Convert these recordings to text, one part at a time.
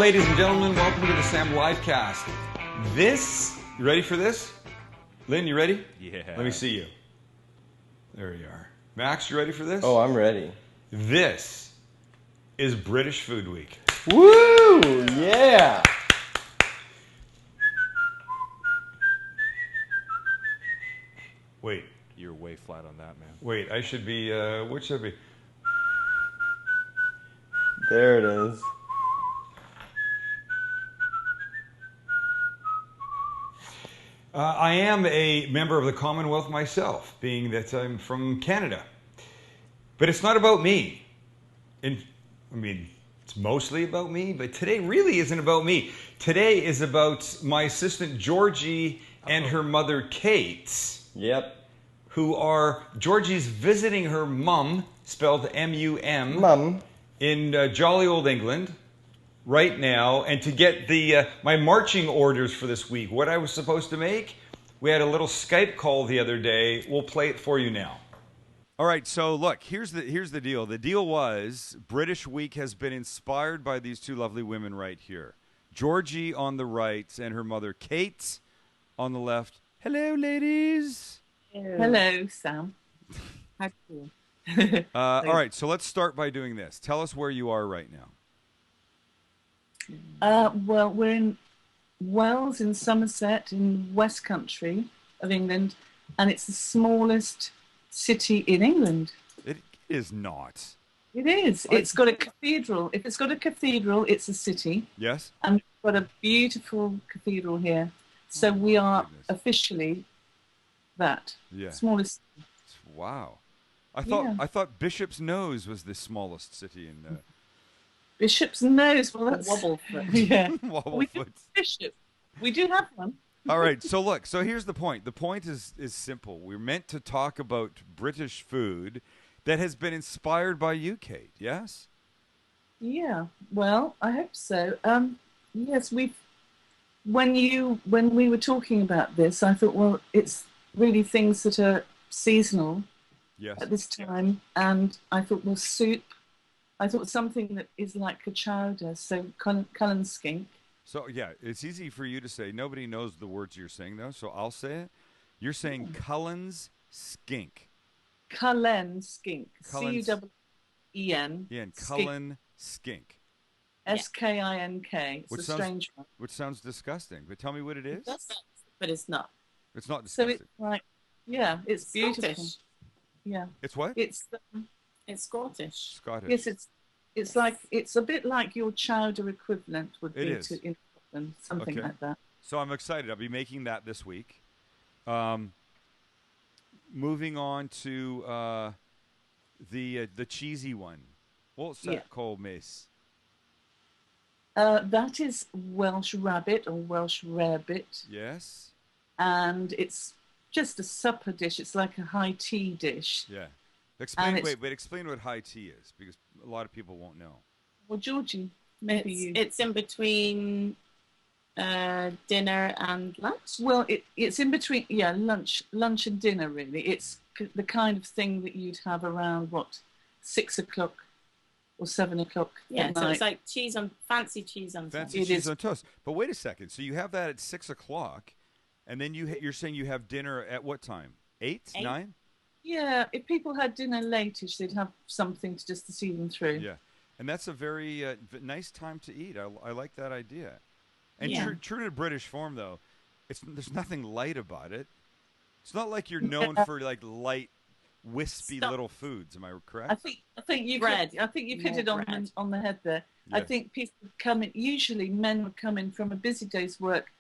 ladies and gentlemen. Welcome to the Sam Livecast. You ready for this? Lynn, you ready? Yeah. Let me see you. There you are. Max, you ready for this? Oh, I'm ready. This is British Food Week. Woo! Yeah! Wait. You're way flat on that, man. Wait, I should be, what should I be? There it is. I am a member of the Commonwealth myself, being that I'm from Canada. But it's not about me. It's mostly about me, but today really isn't about me. Today is about my assistant Georgie and her mother Kate. Yep. Georgie's visiting her mum, spelled M-U-M. Mum. In jolly old England right now, and to get my marching orders for this week, what I was supposed to make. We had a little Skype call the other day. We'll play it for you now. All right, so look, here's the deal. The deal was British Week has been inspired by these two lovely women right here. Georgie on the right and her mother Kate on the left. Hello, ladies. Hello, Sam. How cool. All right, so let's start by doing this. Tell us where you are right now. Well, we're in Wells in Somerset in West Country of England, and it's the smallest city in England. It is not. It is. It's got a cathedral. If it's got a cathedral, it's a city. Yes. And we've got a beautiful cathedral here. So we are goodness. officially that smallest. Wow. I thought Bishop's Nose was the smallest city in Bishop's Nose. Well, that's Wobblefoot. Yeah. Wobblefoot. Bishop. We do have one. All right, so look, here's the point. The point is simple. We're meant to talk about British food that has been inspired by you, Kate, yes? Yeah, well, I hope so. Yes, when we were talking about this, I thought, well, it's really things that are seasonal at this time, and I thought, well, soup. I thought something that is like a chowder, so Cullen Skink. So, yeah, it's easy for you to say. Nobody knows the words you're saying, though, so I'll say it. You're saying Cullen's Skink. Cullen Skink. C-U-E-N. Yeah, and Cullen Skink. S-K-I-N-K. It's a strange one. Which sounds disgusting, but tell me what it is. But it's not. It's not disgusting. So it's like, it's beautiful. Scottish. Yeah. It's what? It's Scottish. Scottish. Yes, it's a bit like your chowder equivalent would be in Scotland, something like that. So I'm excited. I'll be making that this week. Moving on to the cheesy one. What's that called, miss? That is Welsh rabbit or Welsh rarebit. Yes. And it's just a supper dish. It's like a high tea dish. Yeah. Explain what high tea is, because a lot of people won't know. Well, Georgie, maybe it's in between dinner and lunch. Well, it's in between, lunch and dinner, really. It's the kind of thing that you'd have around, 6 o'clock or 7 o'clock at so night. it's like fancy cheese on toast. Fancy cheese on toast. But wait a second. So you have that at 6 o'clock, and then you're saying you have dinner at what time? 8? 9? Yeah, if people had dinner late-ish, they'd have something to see them through. Yeah, and that's a very nice time to eat. I like that idea. And true to British form, though, there's nothing light about it. It's not like you're known for like light, wispy little foods. Am I correct? I think you've hit it on the head there. Yeah. I think people come in. Usually, men would come in from a busy day's work,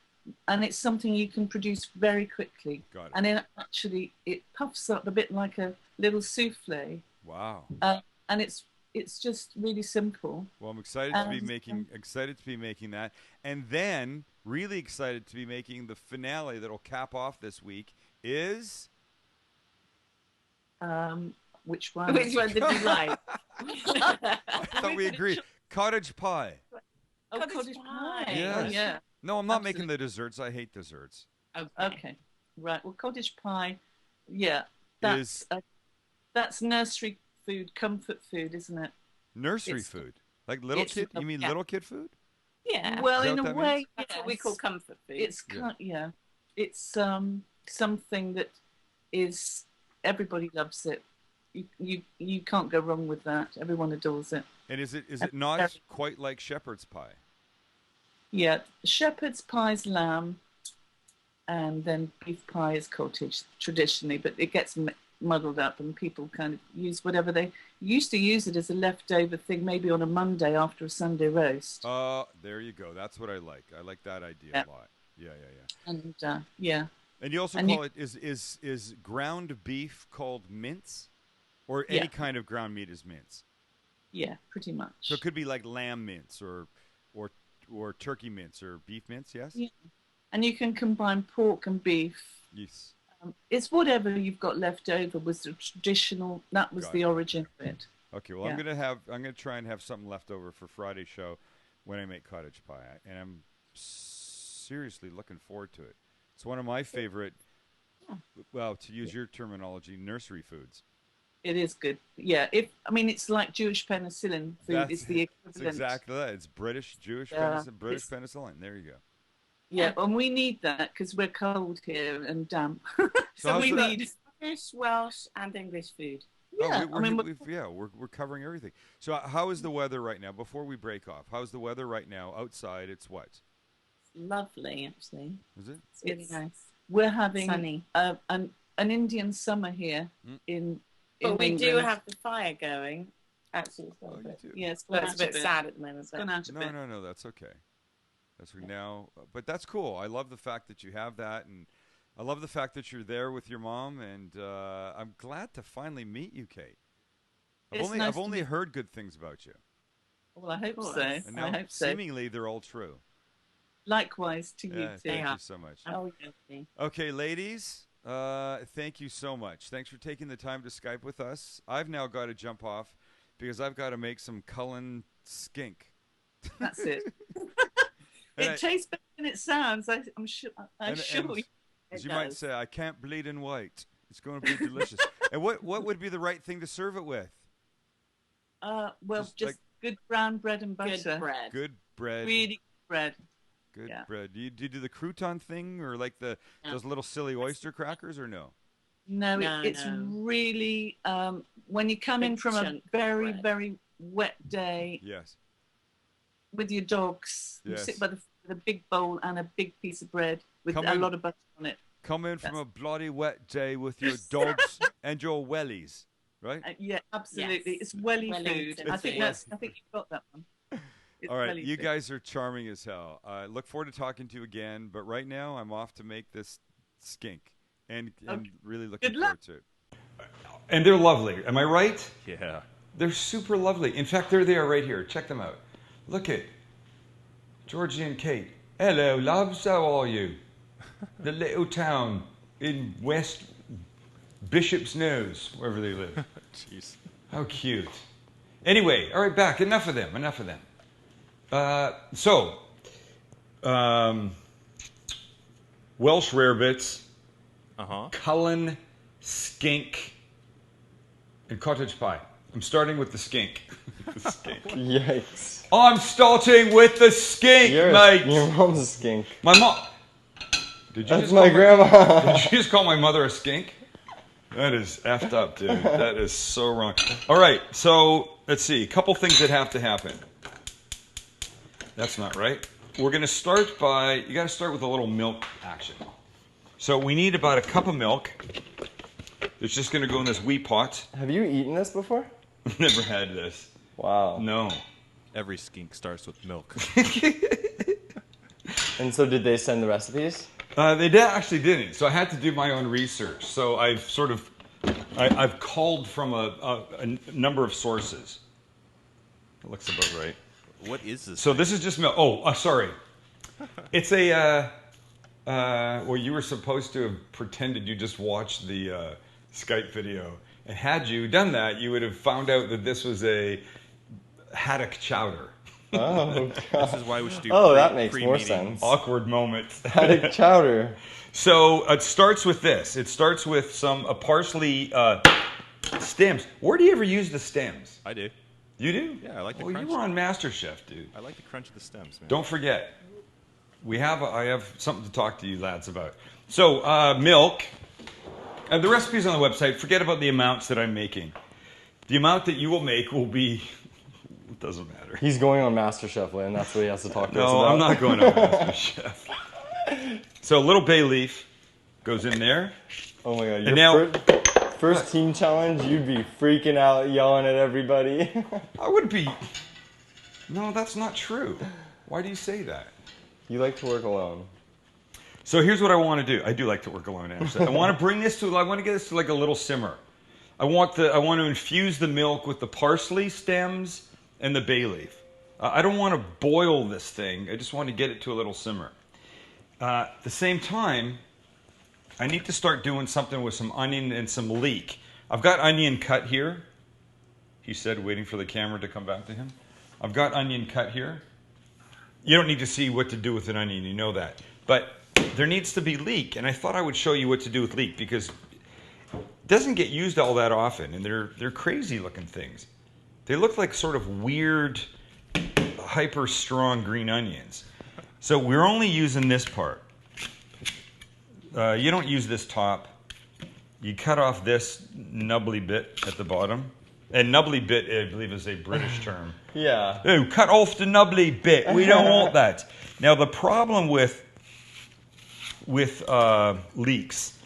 and it's something you can produce very quickly. Got it. And then actually, it puffs up a bit like a little souffle. Wow. And it's just really simple. Well, I'm excited to be making that, and then really excited to be making the finale that'll cap off this week is. Which one? Which one did you like? I thought we agreed. Cottage pie. Oh, cottage pie. Yes. Oh, yeah. No, I'm not making the desserts. I hate desserts. Okay. Right. Well, cottage pie. Yeah. That's nursery food, comfort food, isn't it? Nursery food, like little kid. You mean little kid food? Yeah. Well, Is that in what a that way, means? That's what we yes. call comfort food. It's Yeah. yeah. It's something that is everybody loves it. You can't go wrong with that. Everyone adores it. And is it not quite like shepherd's pie? Yeah, shepherd's pie's lamb, and then beef pie is cottage traditionally, but it gets muddled up, and people kind of use whatever they used to use it as a leftover thing, maybe on a Monday after a Sunday roast. There you go. That's what I like. I like that idea Yeah. a lot. Yeah. And yeah, And you also And call it is ground beef called mince, or Yeah. any kind of ground meat is mince. yeah, pretty much. So it could be like lamb mince or turkey mince or beef mince. Yes. Yeah. And you can combine pork and beef. Yes. It's whatever you've got left over was the traditional. That was Got the it. origin of it. Okay. Well, Yeah. I'm gonna try and have something left over for Friday's show when I make cottage pie, and I'm seriously looking forward to it. It's one of my favorite. Well, to use your terminology, nursery foods. It is good. Yeah. It's like Jewish penicillin food. That's It's the It's equivalent. exactly that. It's British, Jewish, Yeah. British It's- penicillin. There you go. Yeah, and we need that because we're cold here and damp. So so we how's that- need. Scottish, Welsh, and English food. Yeah, we're covering everything. So how is the weather right now? Before we break off, how's the weather right now outside? It's what? Lovely, actually. Is it? It's really It's nice. we're having Sunny. an Indian summer here Mm. in But we do England. have the fire going. Actually, it's Oh, gone a you bit, do. Yeah, it's well, gone it's a out bit a sad at the moment. It's But gone out a bit. No, that's okay. Now, but that's cool. I love the fact that you have that, and I love the fact that you're there with your mom. And I'm glad to finally meet you, Kate. It's nice I've to only meet- heard good things about you, Well, I hope course. so. and now I hope so. seemingly they're all true. Likewise to you Yeah, too. thank Yeah. you so much. oh, yeah. Okay, ladies, thank you so much. Thanks for taking the time to Skype with us. I've now got to jump off because I've got to make some Cullen Skink. That's it. And It tastes better than it sounds. I'm sure. I'm and- sure. and it as you might does. say, I can't bleed in white. It's going to be delicious. And what would be the right thing to serve it with? Well, Just just like- good brown bread and butter. Good bread. Good bread. Really good bread. Good yeah. bread. Do you do the crouton thing or like No. those little silly oyster crackers or no? No, No, it's no. really when you come in Big from a chunk of very bread. very wet day Yes. with your dogs. You Yes. sit by with a big bowl and a big piece of bread with Come a in- lot of butter on it. Come in from a bloody wet day with your dogs and your wellies, right? Yeah, absolutely. Yes. It's welly Wellington food. I think food. I think you've got that one. It's All right, welly you food. guys are charming as hell. I look forward to talking to you again, but right now I'm off to make this skink and Okay. really looking Good luck. forward to it. And they're lovely. Am I right? Yeah. They're super lovely. In fact, there they are right here. Check them out. Look at Georgie and Kate. Hello, loves. How are you? The little town in West Bishop's Nose, wherever they live. Jeez. How cute. Anyway, all right, back. Enough of them. Enough of them. Welsh rarebits, Cullen Skink, and cottage pie. I'm starting with the skink. The skink. Yikes. I'm starting with the skink, mate. Your mom's a skink. My mom. Did you That's just my call grandma. Did you just call my mother a skink? That is effed up, dude. That is so wrong. All right, so let's see. A couple things that have to happen. That's not right. We're going to start by, you got to start with a little milk action. So we need about a cup of milk. It's just going to go in this wee pot. Have you eaten this before? Never had this. Wow. No. Every skink starts with milk. And so did they send the recipes? Actually didn't. So I had to do my own research. So I've I've called from a number of sources. That looks about right. What is this? So this is just milk. Oh, sorry. It's a. Well, you were supposed to have pretended you just watched the Skype video, and had you done that, you would have found out that this was a haddock chowder. Oh, This God. is why we should do. That makes more pre-meeting. sense. Awkward moment. Haddock chowder. So it starts with this. It starts with some parsley stems. Where do you ever use the stems? I do. You do? Yeah, I like the Well, crunch. you were on MasterChef, dude. I like the crunch of the stems, man. Don't forget, I have something to talk to you lads about. So, milk. The recipe's on the website. Forget about the amounts that I'm making. The amount that you will make will be... It doesn't matter. He's going on MasterChef, Lynn. That's what he has to talk to us No, about. I'm not going on MasterChef. So, a little bay leaf goes in there. Oh my god. And Your now- first team challenge, you'd be freaking out, yelling at everybody. I would be... No, that's not true. Why do you say that? You like to work alone. So here's what I want to do. I do like to work alone, actually. I want to bring this to... I want to get this to like a little simmer. I want to infuse the milk with the parsley stems and the bay leaf. I don't want to boil this thing. I just want to get it to a little simmer. At the same time, I need to start doing something with some onion and some leek. I've got onion cut here. He said, waiting for the camera to come back to him. I've got onion cut here. You don't need to see what to do with an onion, you know that. But there needs to be leek, and I thought I would show you what to do with leek because it doesn't get used all that often, and they're crazy looking things. They look like sort of weird, hyper strong green onions. So we're only using this part. You don't use this top. You cut off this nubbly bit at the bottom. And nubbly bit, I believe, is a British term. Yeah. Oh, cut off the nubbly bit. We don't want that. Now, the problem with leeks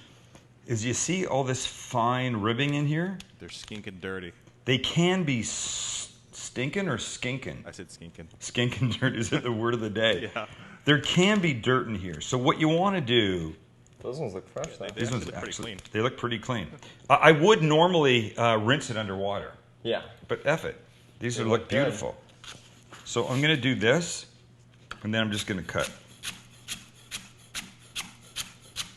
is you see all this fine ribbing in here? They're skinking dirty. They can be stinking or skinking? I said skinking. Skinking dirt, is it the word of the day? Yeah. There can be dirt in here. So what you want to do... Those ones look fresh, though. They These ones look pretty actually, clean. they look pretty clean. I would normally rinse it underwater, Yeah. but F it. These They look look good. beautiful. So I'm going to do this, and then I'm just going to cut.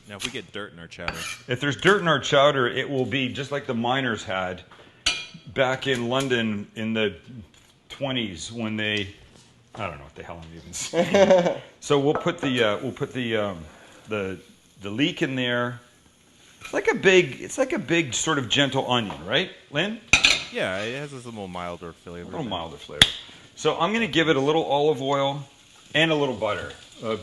Now, if we get dirt in our chowder, If there's dirt in our chowder, it will be just like the miners had back in London in the 20s when they, I don't know what the hell I'm even saying. So we'll put the leek in there. It's like a big sort of gentle onion, right, Lynn? yeah, it has this little milder flavor. A little milder flavor. So I'm going to give it a little olive oil and a little butter.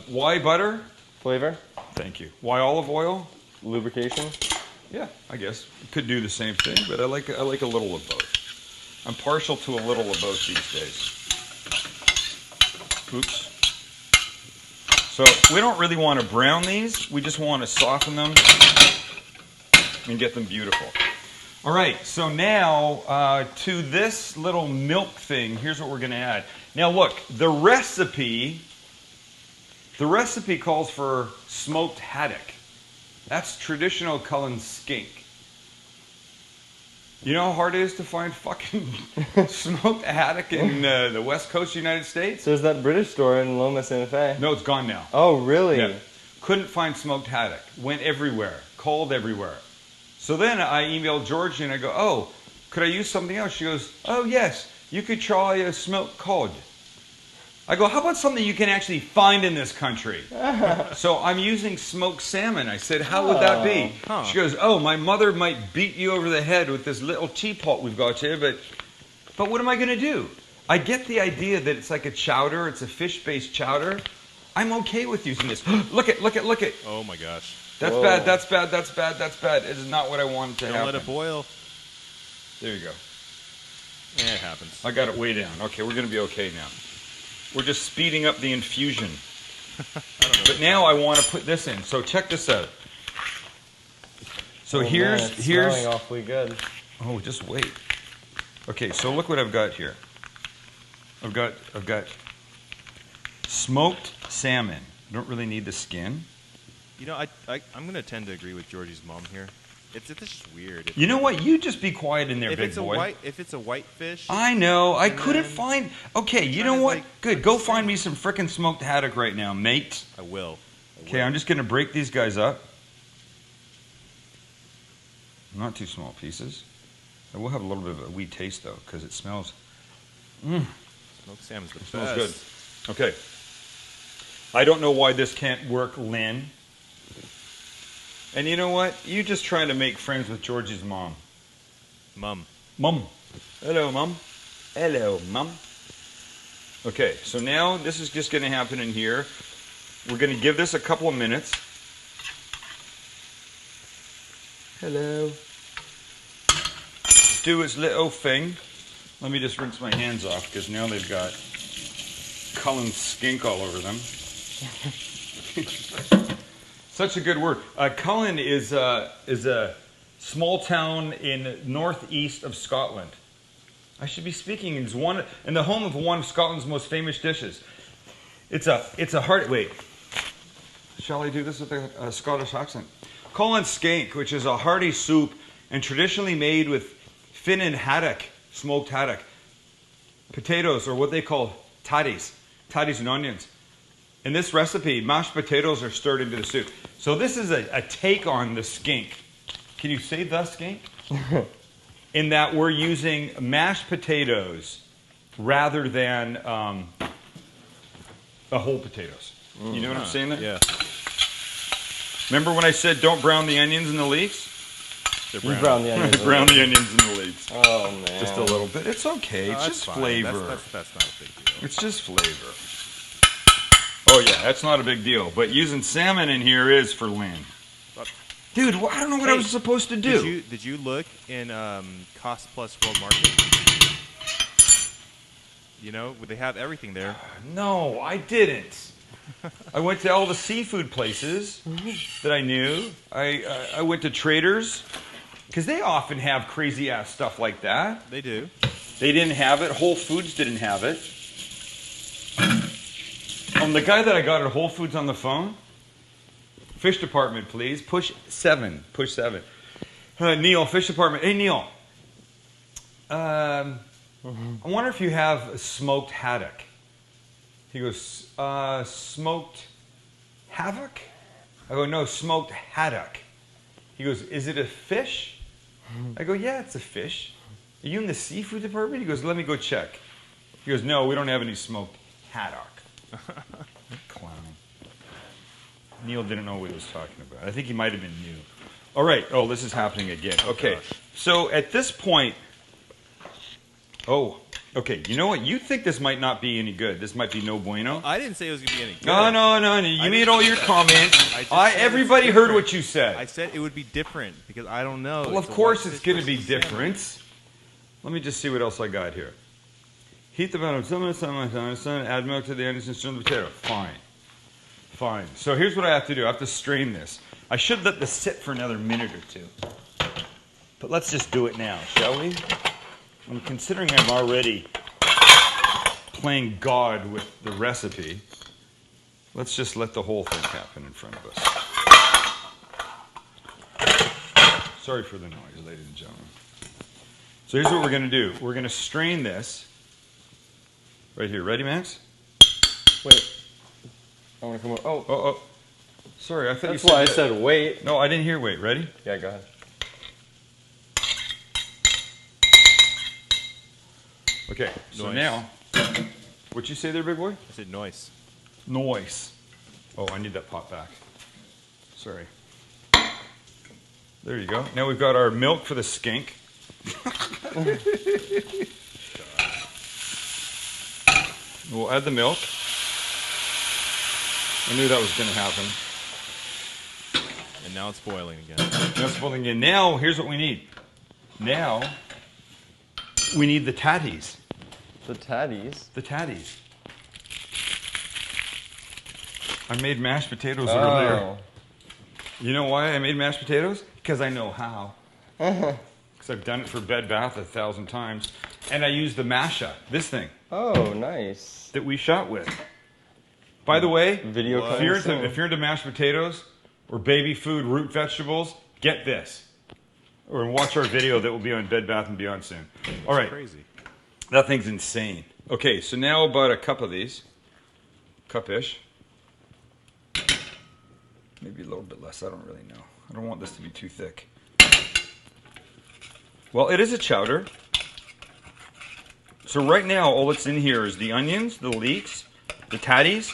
Why butter? Flavor? Thank you. Why olive oil? Lubrication? Yeah, I guess could do the same thing, but I like a little of both. I'm partial to a little of both these days. Oops. So we don't really want to brown these. We just want to soften them and get them beautiful. All right. So now to this little milk thing, here's what we're going to add. Now look, the recipe calls for smoked haddock. That's traditional Cullen Skink. You know how hard it is to find fucking smoked haddock in the west coast of the United States? So there's that British store in Loma Santa Fe. No, it's gone now. Oh, really? Yeah. Couldn't find smoked haddock. Went everywhere. Called everywhere. So then I emailed Georgie and I go, oh, could I use something else? She goes, oh, yes, you could try a smoked cod. I go, how about something you can actually find in this country? So I'm using smoked salmon. I said, how would that be? Huh. She goes, oh, my mother might beat you over the head with this little teapot we've got here, but what am I going to do? I get the idea that it's like a chowder. It's a fish-based chowder. I'm okay with using this. Look it. Oh my gosh. That's Whoa. bad, that's bad. It is not what I wanted to Don't happen. let it boil. There you go. Yeah, it happens. I got it way down. Okay, we're going to be okay now. We're just speeding up the infusion. But now I want to put this in. So check this out. So Oh, here's man, it's smelling awfully good. Oh, just wait. Okay, so look what I've got here. I've got smoked salmon. You don't really need the skin. You know, I'm going to tend to agree with Georgie's mom here. It's just weird. You know what? You just be quiet in there, If big it's boy. if it's a white fish, I know. I couldn't then find. Okay, you know kinda what? like- Good. Go find me some frickin' smoked haddock right now, mate. I will. Okay, I'm just gonna break these guys up. Not too small pieces. I will have a little bit of a wee taste though, because it smells. Smoked salmon's the Smells best. good. Okay. I don't know why this can't work, Lynn. And you know what? You just trying to make friends with Georgie's mom. Mum. Mom. Hello, Mom. Hello, Mom. Okay, so now this is just going to happen in here. We're going to give this a couple of minutes. Hello. Do its little thing. Let me just rinse my hands off because now they've got Cullen Skink all over them. Such a good word. Cullen is a small town in northeast of Scotland. I should be speaking in the home of one of Scotland's most famous dishes. It's a heart. Wait, shall I do this with a Scottish accent? Cullen Skink, which is a hearty soup and traditionally made with Finnan haddock, smoked haddock, potatoes, or what they call tatties and onions. In this recipe, mashed potatoes are stirred into the soup. So this is a take on the skink. Can you say the skink? In that we're using mashed potatoes rather than whole potatoes. You know what I'm saying there? Yeah. Remember when I said don't brown the onions and the leeks? They're You brown the onions. Brown the onions and the leeks. Oh, man. Just a little bit. It's okay. It's just fine. flavor. That's not a big deal. It's just flavor. Oh yeah, that's not a big deal. But using salmon in here is for Lynn. Dude, I don't know what I was supposed to do. Did you look in Cost Plus World Market? You know, they have everything there. No, I didn't. I went to all the seafood places that I knew. I went to Traders because they often have crazy ass stuff like that. They do. They didn't have it. Whole Foods didn't have it. The guy that I got at Whole Foods on the phone, fish department, please. Push 7. Push 7. Neil, fish department. Hey, Neil. I wonder if you have smoked haddock. He goes, smoked havoc? I go, no, smoked haddock. He goes, is it a fish? I go, yeah, it's a fish. Are you in the seafood department? He goes, let me go check. He goes, no, we don't have any smoked haddock. Clown. Neil didn't know what he was talking about. I think he might have been new. All right. Oh, this is happening again. Okay. So at this point, okay. You know what? You think this might not be any good. This might be no bueno. I didn't say it was going to be any good. No. You made all your comments. Everybody heard what you said. I said it would be different because I don't know. Well, of course it's going to be different. Let me just see what else I got here. Heat the bottom, add milk to the onions and stir the potato. Fine. So here's what I have to do. I have to strain this. I should let this sit for another minute or two. But let's just do it now, shall we? I'm considering I'm already playing God with the recipe. Let's just let the whole thing happen in front of us. Sorry for the noise, ladies and gentlemen. So here's what we're going to do. We're going to strain this. Right here. Ready, Max? Wait. I want to come over. Oh. Sorry, I thought That's you said why I that. said wait. No, I didn't hear wait. Ready? Yeah, go ahead. Okay, so Noise. now, what'd you say there, big boy? I said noise. Noise. Oh, I need that pot back. Sorry. There you go. Now we've got our milk for the skink. We'll add the milk. I knew that was going to happen. And now it's boiling again. Now it's boiling again. Now, here's what we need. Now, we need the tatties. The tatties. The tatties. I made mashed potatoes earlier. You know why I made mashed potatoes? Because I know how. Because I've done it for Bed Bath 1,000 times. And I used the masha, this thing. Oh, nice. That we shot with. By the way, Video if you're into mashed potatoes or baby food, root vegetables, get this. Or watch our video that will be on Bed Bath & Beyond soon. All right. Crazy. That thing's insane. Okay, so now about a cup of these. Cup-ish. Maybe a little bit less, I don't really know. I don't want this to be too thick. Well, it is a chowder. So right now, all that's in here is the onions, the leeks, the tatties,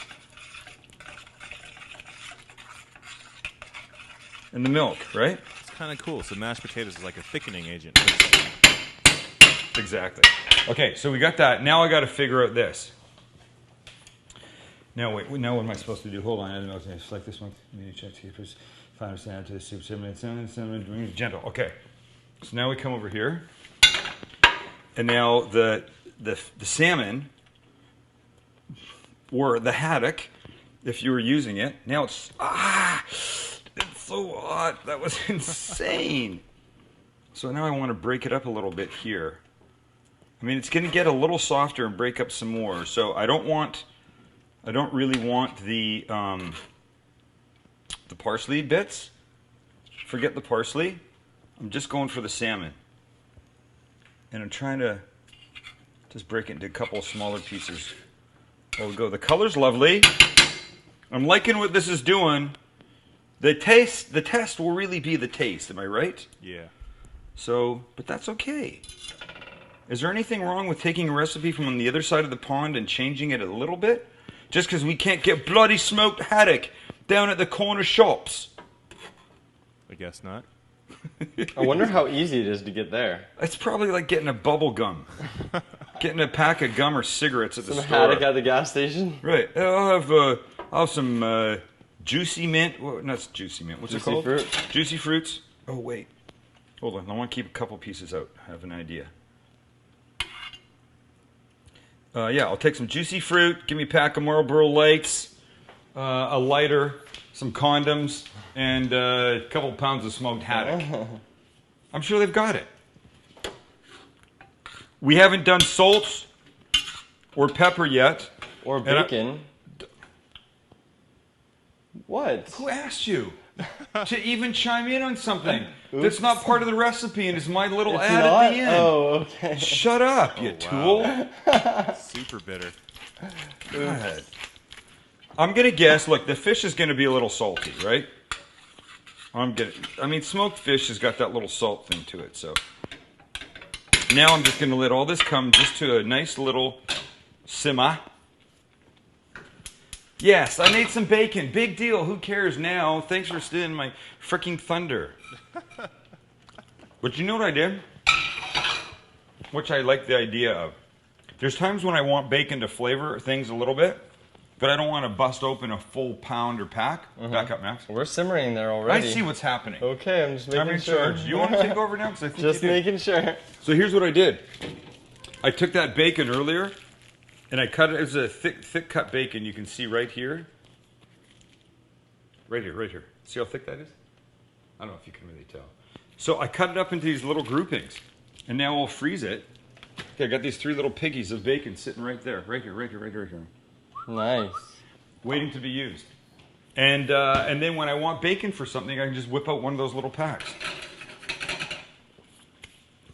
and the milk, right? It's kind of cool. So mashed potatoes is like a thickening agent. Exactly. Okay, so we got that. Now I got to figure out this. Now wait. Now what am I supposed to do? Hold on. I don't know. It's like this one. Maybe check to keep us 5% to the soup. 7 gentle. Okay. So now we come over here, and now the salmon or the haddock, if you were using it. Now it's so hot. That was insane. So now I want to break it up a little bit here. I mean, it's going to get a little softer and break up some more. So I don't really want the parsley bits. Forget the parsley. I'm just going for the salmon. And I'm trying to just break it into a couple of smaller pieces. There we go. The color's lovely. I'm liking what this is doing. The test will really be the taste. Am I right? Yeah. So, but that's okay. Is there anything wrong with taking a recipe from on the other side of the pond and changing it a little bit? Just because we can't get bloody smoked haddock down at the corner shops? I guess not. I wonder how easy it is to get there. It's probably like getting a bubble gum. Getting a pack of gum or cigarettes at the Some store. haddock at the gas station. Right. I'll have some juicy mint. Well, not juicy mint. What's Juicy it called? fruit. Juicy fruits. Oh, wait. Hold on. I want to keep a couple pieces out. I have an idea. Yeah, I'll take some juicy fruit. Give me a pack of Marlboro Lights, a lighter, some condoms, and a couple pounds of smoked haddock. I'm sure they've got it. We haven't done salt or pepper yet. Or bacon. What? Who asked you to even chime in on something that's not part of the recipe and is my little It's ad not? at the end? Oh, okay. Shut up, you tool. Super bitter. God. I'm going to guess, look, the fish is going to be a little salty, right? I mean, smoked fish has got that little salt thing to it, so. Now I'm just going to let all this come just to a nice little simmer. Yes, I made some bacon. Big deal. Who cares now? Thanks for stealing my freaking thunder. But you know what I did? Which I like the idea of. There's times when I want bacon to flavor things a little bit, but I don't want to bust open a full pound or pack. Back up, Max. We're simmering there already. I see what's happening. Okay, I'm just making I'm in sure. charge. Do you want to take over now? 'Cause I think Just you do. making sure. So here's what I did. I took that bacon earlier, and I cut it. It was a thick cut bacon. You can see right here. Right here. See how thick that is? I don't know if you can really tell. So I cut it up into these little groupings, and now I'll freeze it. Okay, I got these 3 little piggies of bacon sitting right there. Right here. Nice. Waiting to be used. And then when I want bacon for something, I can just whip out one of those little packs.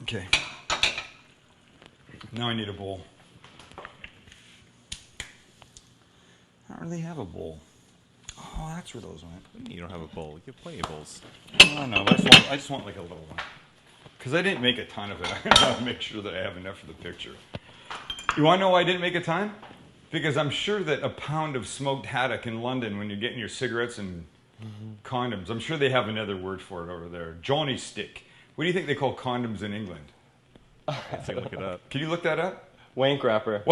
Okay. Now I need a bowl. I don't really have a bowl. Oh, that's where those went. You don't have a bowl. You have plenty of bowls. Oh, no, I just want like a little one. Because I didn't make a ton of it. I gotta make sure that I have enough for the picture. You want to know why I didn't make a ton? Because I'm sure that a pound of smoked haddock in London, when you're getting your cigarettes and condoms, I'm sure they have another word for it over there. Johnny stick. What do you think they call condoms in England? Let's take a look it up. Can you look that up? Wank wrapper.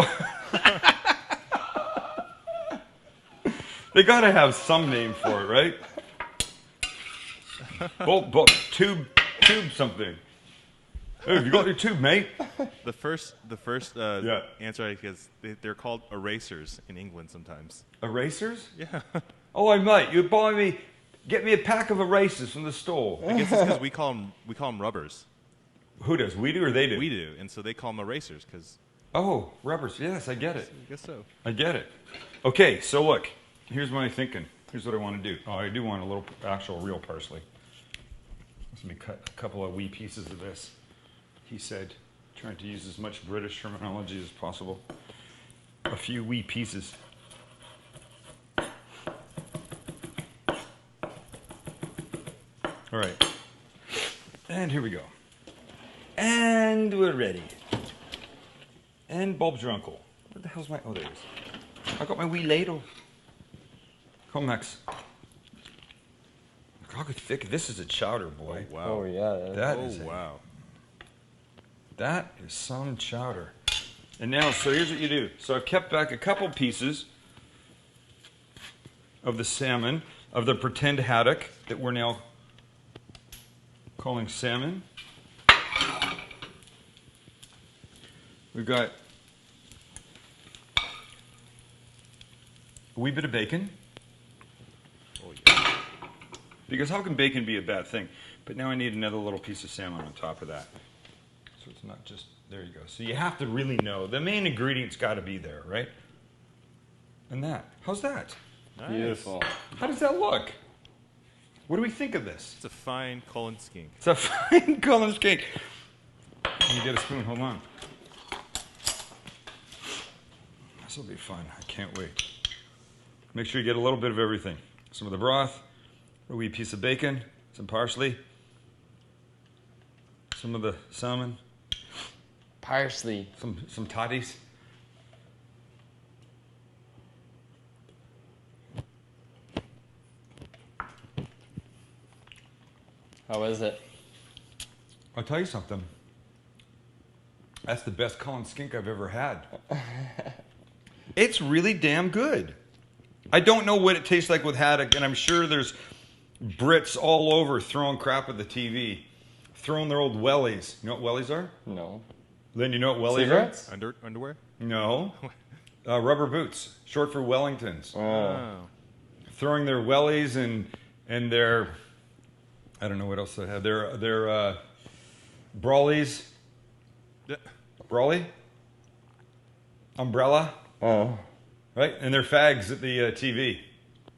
They gotta have some name for it, right? Tube something. Hey, have you got your tube, mate? The first Yeah. answer I guess they're called erasers in England sometimes. Erasers? Yeah. Oh, mate, you buy me, get me a pack of erasers from the store. I guess it's because we call them rubbers. Who does? We do or they do? We do, and so they call them erasers because. Oh, rubbers. Yes, I get it. I guess so. I get it. Okay, so look, here's my thinking. Here's what I want to do. Oh, I do want a little actual real parsley. Let me cut a couple of wee pieces of this. He said, trying to use as much British terminology as possible. A few wee pieces. All right. And here we go. And we're ready. And Bob's your uncle. Where the hell's my... Oh, there it is. I got my wee ladle. Come, Max. Look how thick. This is a chowder, boy. Wow. Oh, yeah. That Oh is wow. That is some chowder. And now, so here's what you do. So I've kept back a couple pieces of the salmon, of the pretend haddock that we're now calling salmon. We've got a wee bit of bacon. Oh, yeah. Because how can bacon be a bad thing? But now I need another little piece of salmon on top of that. So it's not just, there you go. So you have to really know. The main ingredient's got to be there, right? And that. How's that? Nice. Beautiful. How does that look? What do we think of this? It's a fine Cullen Skink. It's a fine Cullen Skink. Can you get a spoon? Hold on. This will be fun. I can't wait. Make sure you get a little bit of everything. Some of the broth, a wee piece of bacon, some parsley, some of the salmon, Parsley. some toddies. How is it? I'll tell you something. That's the best Cullen Skink I've ever had. It's really damn good. I don't know what it tastes like with haddock, and I'm sure there's Brits all over throwing crap at the TV, throwing their old wellies. You know what wellies are? No. Then you know what wellies Cigarettes? Underwear? are? No. Rubber boots, short for Wellingtons. Oh. Throwing their wellies and their, I don't know what else they have. Their brawlies. Yeah. Brawly? Umbrella? Oh. Right? And they're fags at the TV.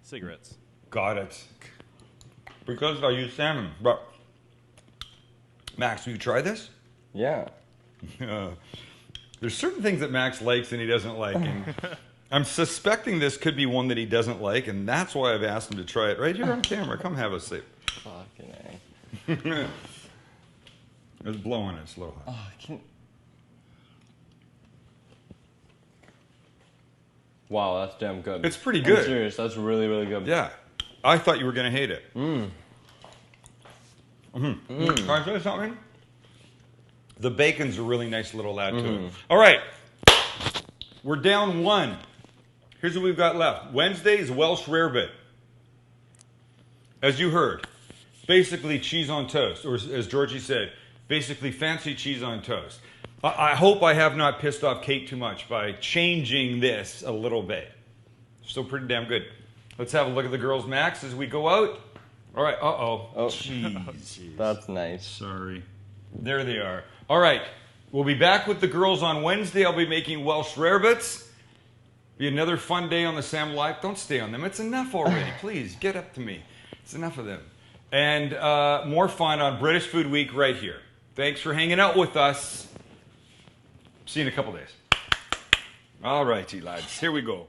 Cigarettes. Got it. Because I use salmon. But, Max, will you try this? Yeah. There's certain things that Max likes and he doesn't like. And I'm suspecting this could be one that he doesn't like, and that's why I've asked him to try it right here on camera. Come have a sip. Fucking A. Let's blow on it. It's a little hot. Oh, I can't. Wow, that's damn good. It's pretty I'm good. serious, that's really, really good. Yeah. I thought you were going to hate it. Can I say something? The bacon's a really nice little add to it. All right. We're down one. Here's what we've got left. Wednesday is Welsh rarebit. As you heard, basically cheese on toast, or as Georgie said, basically fancy cheese on toast. I hope I have not pissed off Kate too much by changing this a little bit. Still pretty damn good. Let's have a look at the girls' Max as we go out. All right. Uh-oh. Oh. Jeez. That's nice. Sorry. There they are. All right. We'll be back with the girls on Wednesday. I'll be making Welsh rarebits. Be another fun day on the Sam Live. Don't stay on them. It's enough already. Please, get up to me. It's enough of them. And more fun on British Food Week right here. Thanks for hanging out with us. See you in a couple days. All righty, lads. Here we go.